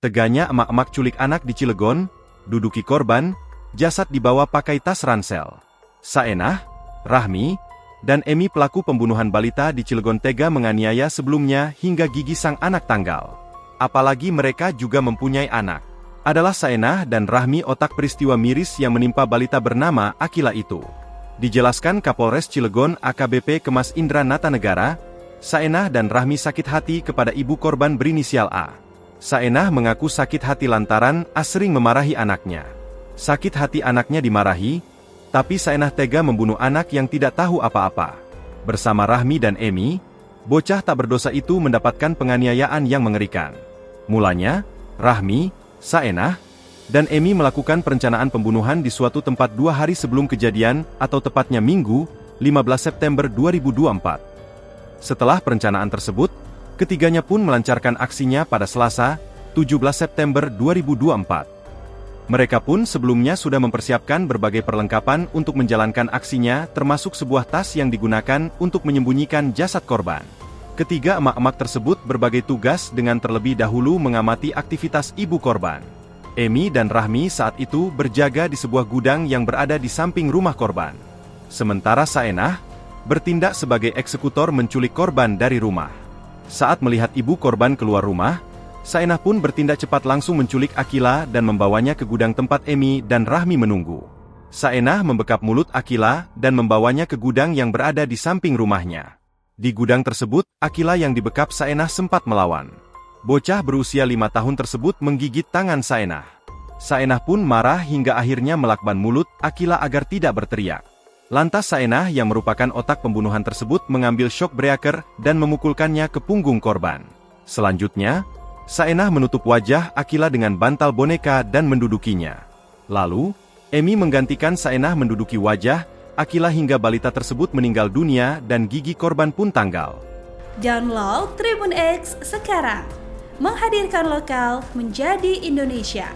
Teganya emak-emak culik anak di Cilegon, duduki korban, jasad dibawa pakai tas ransel. Saenah, Rahmi, dan Emi pelaku pembunuhan balita di Cilegon tega menganiaya sebelumnya hingga gigi sang anak tanggal. Apalagi mereka juga mempunyai anak. Adalah Saenah dan Rahmi otak peristiwa miris yang menimpa balita bernama Akila itu. Dijelaskan Kapolres Cilegon AKBP Kemas Indra Natanegara, Saenah dan Rahmi sakit hati kepada ibu korban berinisial A. Saenah mengaku sakit hati lantaran A sering memarahi anaknya. Sakit hati anaknya dimarahi, tapi Saenah tega membunuh anak yang tidak tahu apa-apa. Bersama Rahmi dan Emi, bocah tak berdosa itu mendapatkan penganiayaan yang mengerikan. Mulanya, Rahmi, Saenah, dan Emi melakukan perencanaan pembunuhan di suatu tempat 2 hari sebelum kejadian, atau tepatnya Minggu, 15 September 2024. Setelah perencanaan tersebut, ketiganya pun melancarkan aksinya pada Selasa, 17 September 2024. Mereka pun sebelumnya sudah mempersiapkan berbagai perlengkapan untuk menjalankan aksinya, termasuk sebuah tas yang digunakan untuk menyembunyikan jasad korban. Ketiga emak-emak tersebut berbagai tugas dengan terlebih dahulu mengamati aktivitas ibu korban. Emi dan Rahmi saat itu berjaga di sebuah gudang yang berada di samping rumah korban. Sementara Saenah bertindak sebagai eksekutor menculik korban dari rumah. Saat melihat ibu korban keluar rumah, Saenah pun bertindak cepat langsung menculik Akila dan membawanya ke gudang tempat Emi dan Rahmi menunggu. Saenah membekap mulut Akila dan membawanya ke gudang yang berada di samping rumahnya. Di gudang tersebut, Akila yang dibekap Saenah sempat melawan. Bocah berusia 5 tahun tersebut menggigit tangan Saenah. Saenah pun marah hingga akhirnya melakban mulut Akila agar tidak berteriak. Lantas Saenah yang merupakan otak pembunuhan tersebut mengambil shock breaker dan memukulkannya ke punggung korban. Selanjutnya, Saenah menutup wajah Akila dengan bantal boneka dan mendudukinya. Lalu, Emi menggantikan Saenah menduduki wajah Akila hingga balita tersebut meninggal dunia dan gigi korban pun tanggal. Download Tribun X sekarang. Menghadirkan lokal menjadi Indonesia.